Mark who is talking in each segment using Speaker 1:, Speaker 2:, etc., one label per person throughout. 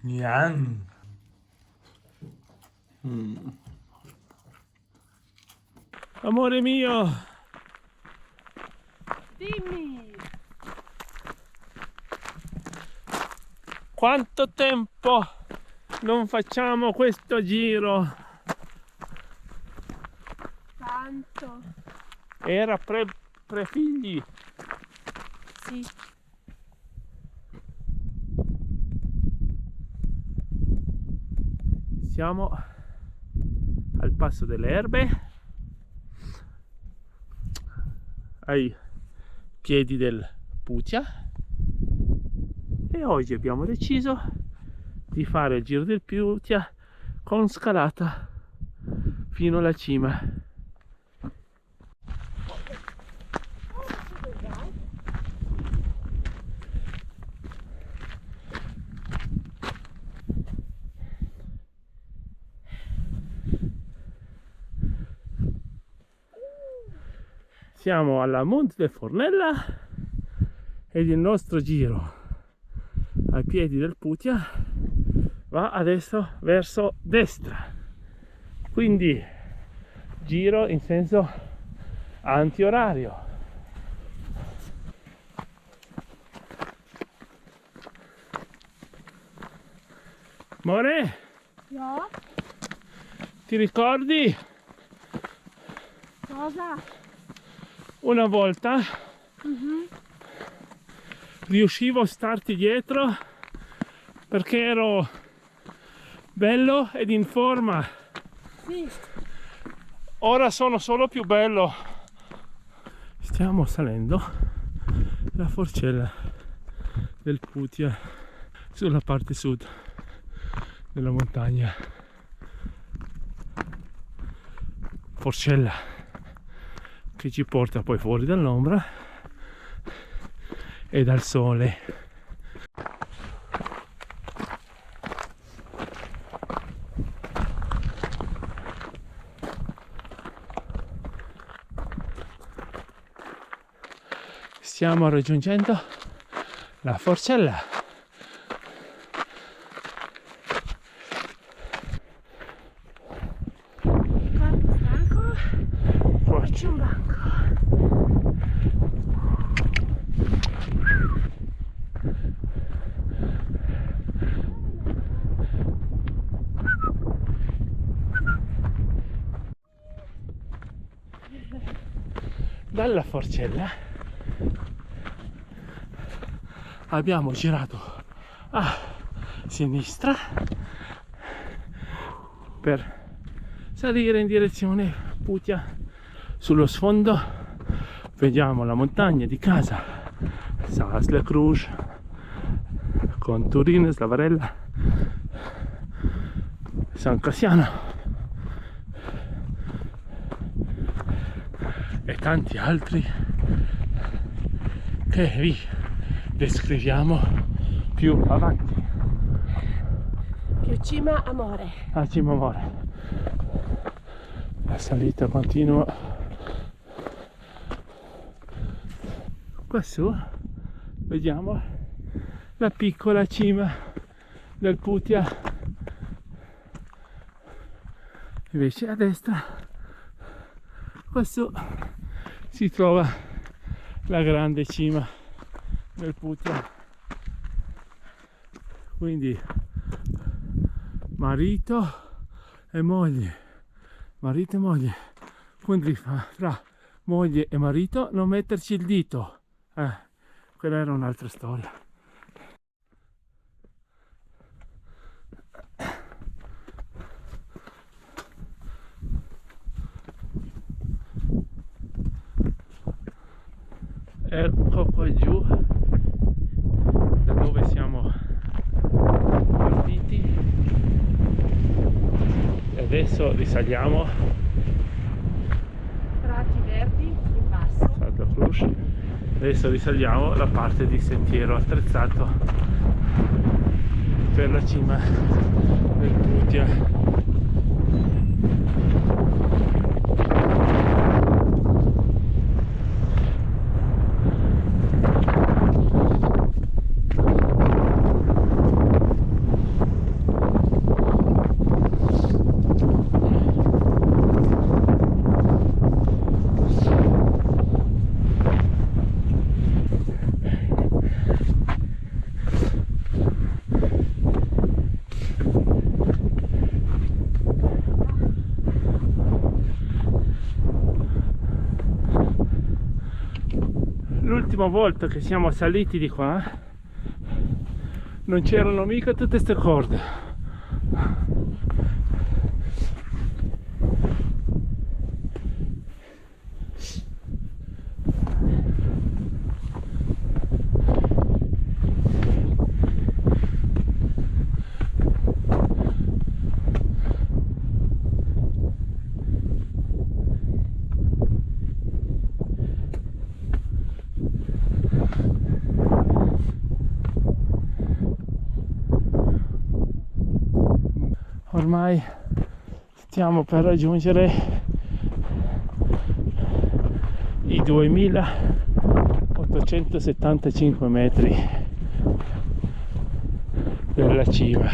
Speaker 1: Yan. Amore mio,
Speaker 2: Dimmi!
Speaker 1: quanto tempo non facciamo questo giro?
Speaker 2: Tanto!
Speaker 1: Era pre-figli.
Speaker 2: Sì.
Speaker 1: Siamo al passo delle Erbe, ai piedi del Putia, e oggi abbiamo deciso di fare il giro del Putia con scalata fino alla cima. Siamo alla Monte de Fornella ed il nostro giro ai piedi del Putia va adesso verso destra, quindi giro in senso antiorario. Amore,
Speaker 2: Ja?
Speaker 1: ti ricordi
Speaker 2: Cosa?
Speaker 1: una volta riuscivo a starti dietro perché ero bello ed in forma?
Speaker 2: Sì.
Speaker 1: Ora sono solo più bello. Stiamo salendo la forcella del Putia sulla parte sud della montagna. Forcella che ci porta poi fuori dall'ombra e dal sole. Stiamo raggiungendo la forcella.
Speaker 2: Corpo stanco? Faccio un banco.
Speaker 1: Dalla forcella abbiamo girato a sinistra per salire in direzione Putia. Sullo sfondo vediamo la montagna di casa, Sasle Cruz, con Turin, Slavarella, San Cassiano e tanti altri che vi descriviamo più avanti.
Speaker 2: Più cima, amore.
Speaker 1: A cima, amore. La salita continua. Qua su vediamo la piccola cima del Putia, invece a destra qua su si trova la grande cima del Putia. Quindi marito e moglie, quindi fra moglie e marito non metterci il dito, quella era un'altra storia. Ecco qua giù da dove siamo partiti e adesso risaliamo
Speaker 2: Prati verdi in basso.
Speaker 1: Santa Cruz. Adesso risaliamo la parte di sentiero attrezzato per la cima del Putia. l'ultima volta che siamo saliti di qua non c'erano mica tutte queste corde. Ormai stiamo per raggiungere i 2875 metri della cima.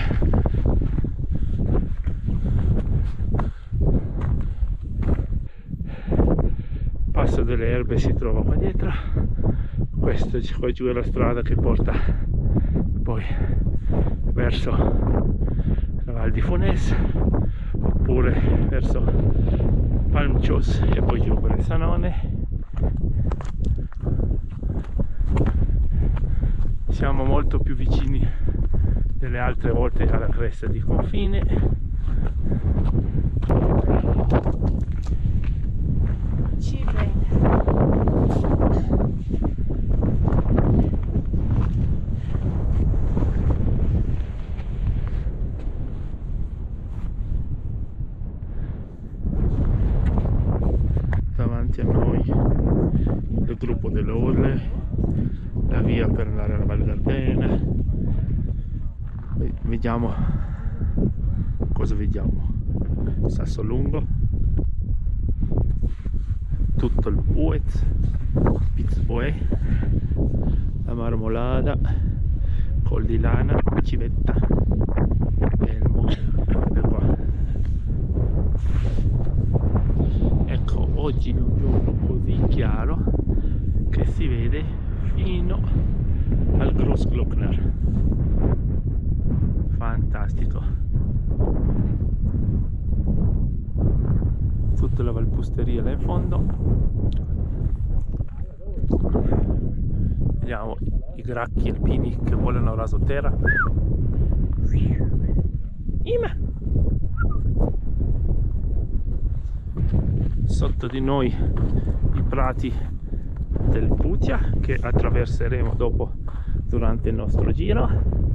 Speaker 1: Passo delle Erbe si trova qua dietro. Questa qua giù è la strada che porta poi verso la Val di Funes, oppure verso Palmcios e poi giù per il Sanone. Siamo molto più vicini delle altre volte alla cresta di confine. Davanti a noi il gruppo delle Orle, la via per andare alla Val Gardena. Vediamo cosa vediamo. Sassolungo, tutto il Buez, Pizzboe, la Marmolada, Col di Lana, Civetta, Elmo. Qua. Ecco, oggi è un giorno così chiaro che si vede fino al Großglockner. Fantastico. Tutta la Valpusteria là in fondo. Vediamo i gracchi alpini che volano a rasoterra. Ima! Sotto di noi i prati del Putia che attraverseremo dopo durante il nostro giro.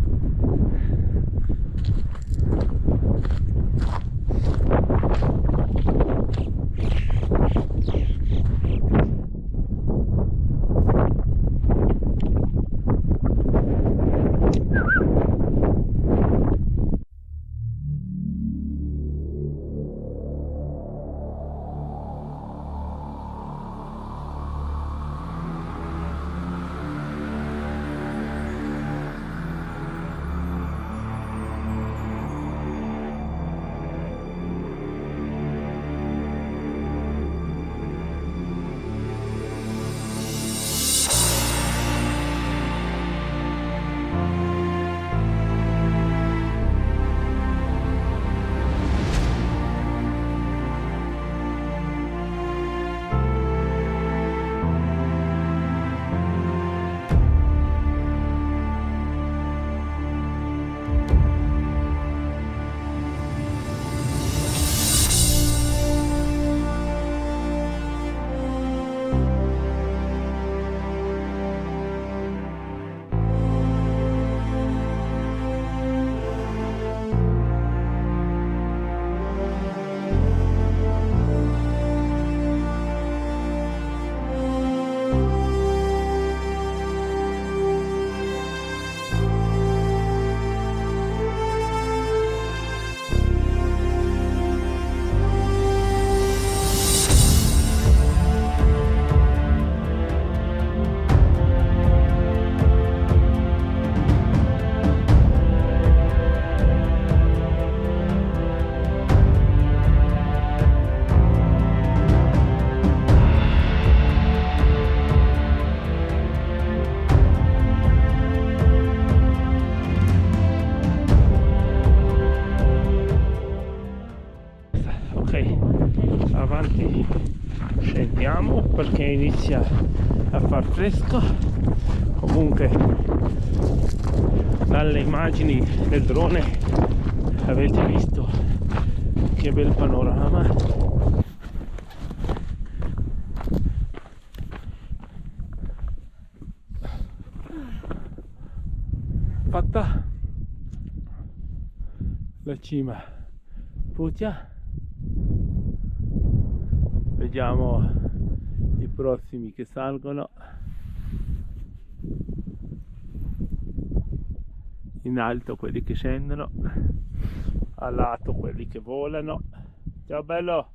Speaker 1: Avanti scendiamo perché inizia a far fresco. Comunque dalle immagini del drone avete visto che bel panorama. Fatta la cima Putia, vediamo i prossimi che salgono, in alto quelli che scendono, a lato quelli che volano. Ciao bello!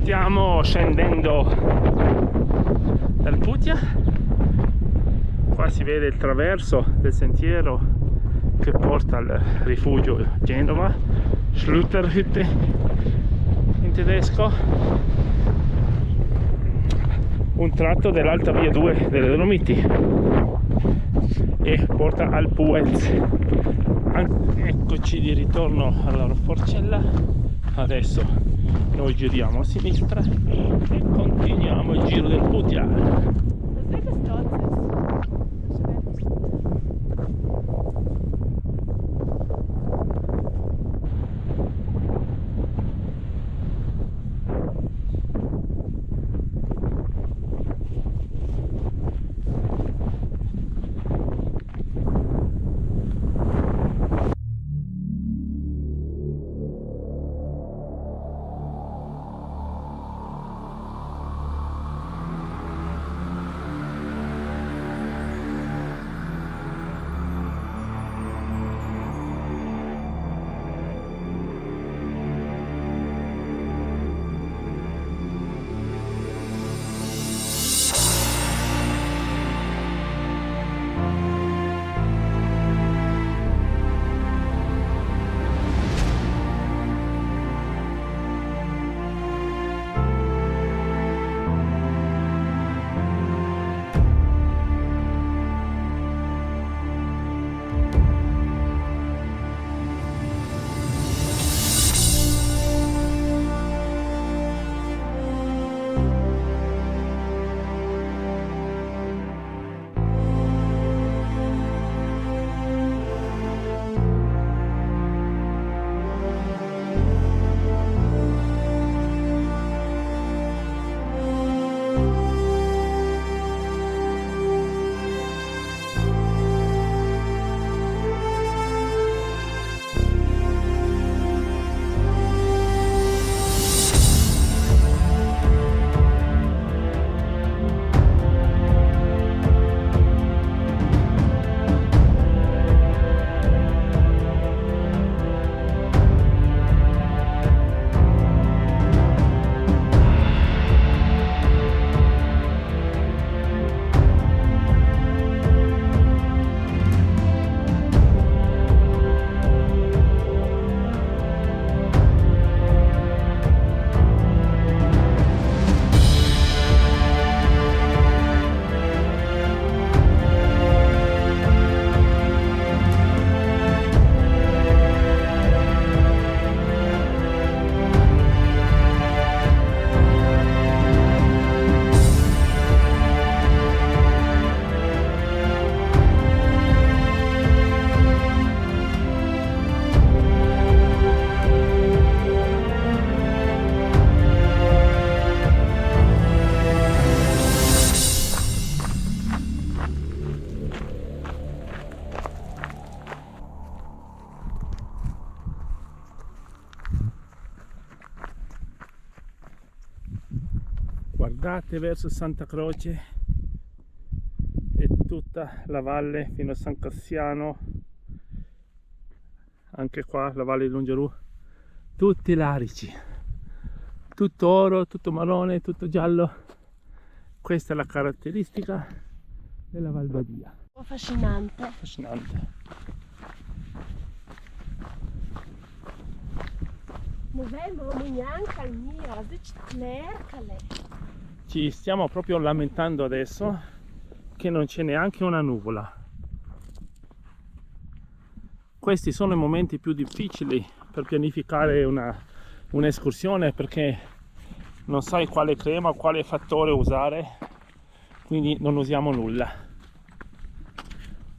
Speaker 1: Stiamo scendendo dal Putia, qua si vede il traverso del sentiero che porta al rifugio Genova, Schlüterhütte in tedesco, un tratto dell'alta via 2 delle Dolomiti e porta al Puez. Eccoci di ritorno alla Forcella. Adesso noi giriamo a sinistra e continuiamo il giro del Putia. guardate verso Santa Croce e tutta la valle fino a San Cassiano, anche qua la valle di Longerù, tutti larici, tutto oro, tutto marrone, tutto giallo. Questa è la caratteristica della Val Badia.
Speaker 2: Affascinante.
Speaker 1: Affascinante.
Speaker 2: Non vemo neanche al mio, lercale.
Speaker 1: Ci stiamo proprio lamentando adesso che non c'è neanche una nuvola. Questi sono i momenti più difficili per pianificare un'escursione, perché non sai quale crema o quale fattore usare, quindi non usiamo nulla.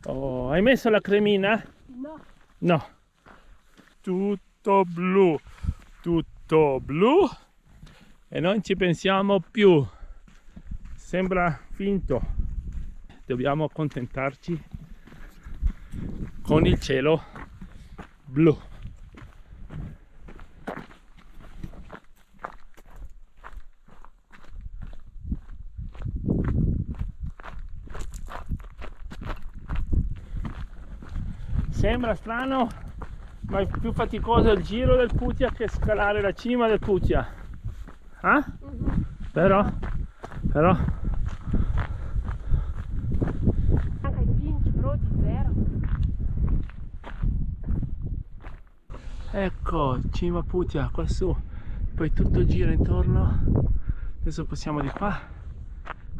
Speaker 1: Oh, hai messo la cremina?
Speaker 2: No.
Speaker 1: No. Tutto blu e non ci pensiamo più. Sembra finto. Dobbiamo accontentarci con il cielo blu. Sembra strano, ma è più faticoso il giro del Putia che scalare la cima del Putia. Però
Speaker 2: Anche i pinchi brodi zero.
Speaker 1: ecco, cima Putia qua su, poi tutto gira intorno. Adesso passiamo di qua,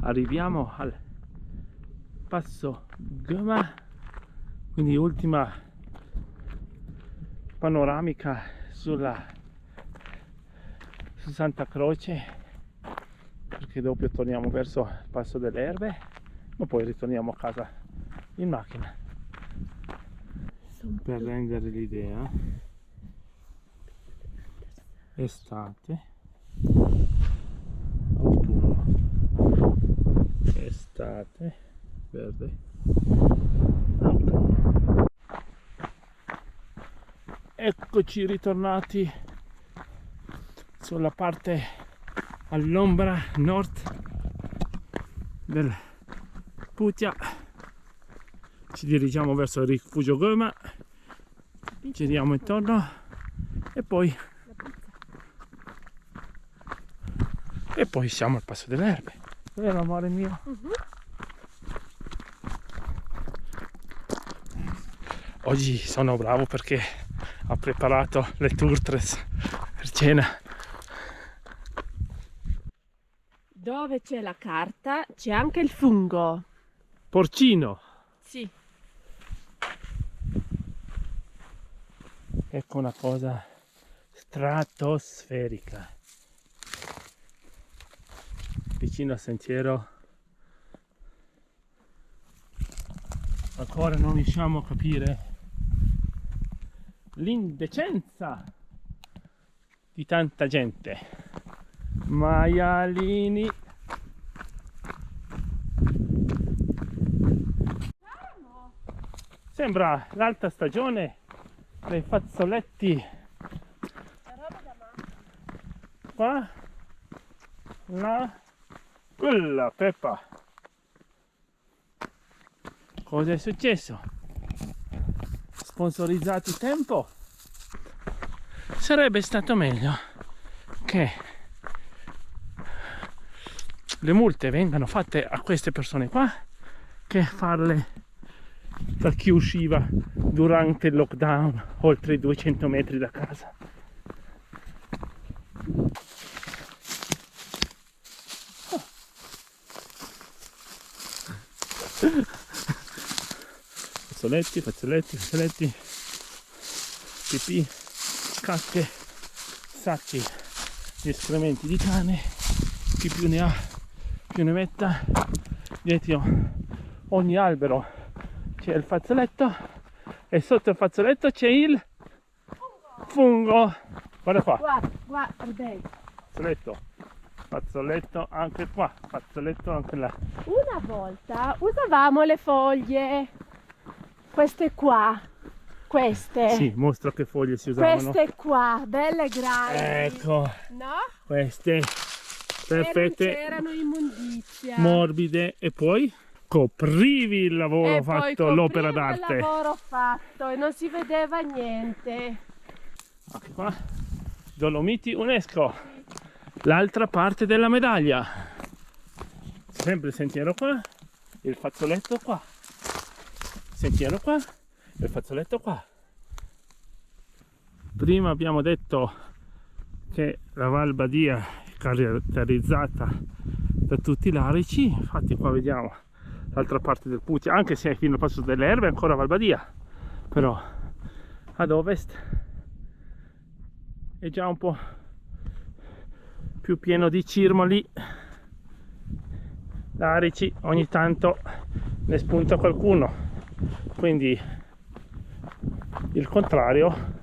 Speaker 1: arriviamo al passo Goma, quindi ultima panoramica su Santa Croce, perché dopo torniamo verso il passo delle Erbe, ma poi ritorniamo a casa in macchina. Per rendere l'idea, estate, autunno, estate, verde, autunno. Eccoci ritornati sulla parte all'ombra nord del Putia. Ci dirigiamo verso il rifugio Goma, giriamo intorno e poi siamo al passo delle Erbe. Vero amore mio? Oggi sono bravo perché ho preparato le turtres per cena.
Speaker 2: Dove c'è la carta c'è anche il fungo.
Speaker 1: Porcino!
Speaker 2: Sì.
Speaker 1: Ecco una cosa stratosferica. Vicino al sentiero ancora non riusciamo a capire l'indecenza di tanta gente. Maialini. Sembra l'alta stagione dei fazzoletti. Qua, là, quella Peppa. Cosa è successo? Sponsorizzati tempo? Sarebbe stato meglio che le multe vengano fatte a queste persone qua che farle da chi usciva durante il lockdown oltre i 200 metri da casa. Fazzoletti, fazzoletti, fazzoletti, pipì, cacche, sacchi di escrementi di cane. Chi più ne ha più ne metta. Dietro ogni albero c'è il fazzoletto e sotto il fazzoletto c'è il fungo. Guarda qua,
Speaker 2: Guarda, dai.
Speaker 1: fazzoletto anche qua, fazzoletto anche là.
Speaker 2: Una volta usavamo le foglie. Queste qua. Queste.
Speaker 1: Sì, mostra che foglie si usavano.
Speaker 2: Queste qua, belle grandi.
Speaker 1: Ecco,
Speaker 2: No?
Speaker 1: queste perfette,
Speaker 2: c'erano immondizia.
Speaker 1: morbide, e poi coprivi il lavoro fatto, l'opera d'arte.
Speaker 2: Il lavoro fatto e non si vedeva niente.
Speaker 1: Anche qua, Dolomiti UNESCO, l'altra parte della medaglia. Sempre il sentiero qua, il fazzoletto qua, sentiero qua, il fazzoletto qua. Prima abbiamo detto che la Val Badia è caratterizzata da tutti i larici, infatti qua vediamo l'altra parte del Putia, anche se fino al passo delle Erbe è ancora Val Badia, però ad ovest è già un po' più pieno di cirmoli, larici, ogni tanto ne spunta qualcuno, quindi il contrario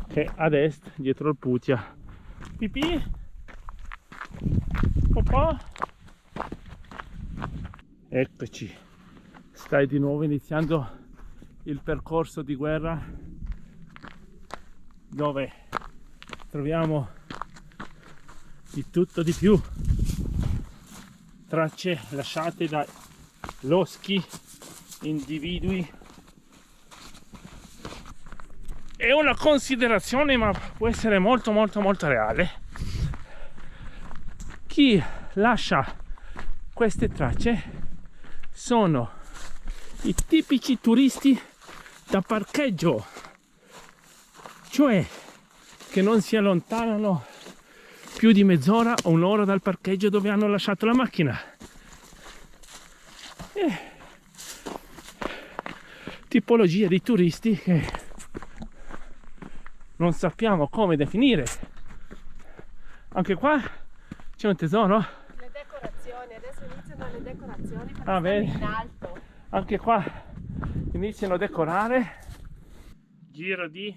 Speaker 1: che ad est dietro il Putia. Pipì, papà, eccoci, stai di nuovo iniziando il percorso di guerra dove troviamo di tutto di più, tracce lasciate da loschi individui. È una considerazione, ma può essere molto reale. Chi lascia queste tracce sono i tipici turisti da parcheggio, cioè che non si allontanano più di mezz'ora o un'ora dal parcheggio dove hanno lasciato la macchina. Tipologia di turisti che non sappiamo come definire. Anche qua c'è un tesoro.
Speaker 2: Le decorazioni, adesso iniziano le decorazioni perché
Speaker 1: Ah,
Speaker 2: stanno
Speaker 1: vedi?
Speaker 2: in alto.
Speaker 1: Anche qua iniziano a decorare. Giro di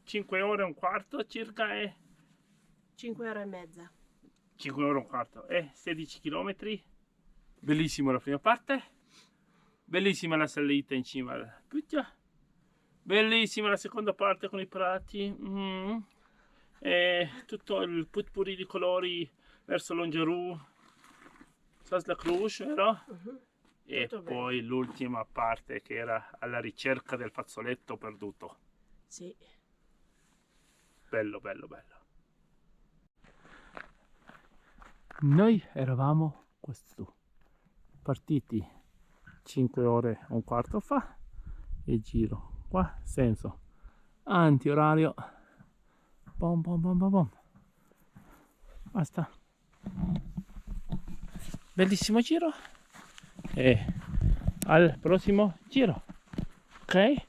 Speaker 1: 5 ore e un quarto circa, e
Speaker 2: 5 ore e mezza.
Speaker 1: 5 ore e un quarto e 16 km. Bellissimo la prima parte, bellissima la salita in cima alla Putia, bellissima la seconda parte con i prati, e tutto il putpurri di colori verso Longeroux, Sasla Cruz, vero? E
Speaker 2: Tutto
Speaker 1: poi l'ultima parte che era alla ricerca del fazzoletto perduto.
Speaker 2: Sì.
Speaker 1: Bello. Noi eravamo questo, partiti 5 ore e un quarto fa, e giro qua, senso anti-orario, bom. Basta. Bellissimo giro, e al prossimo giro. Ok?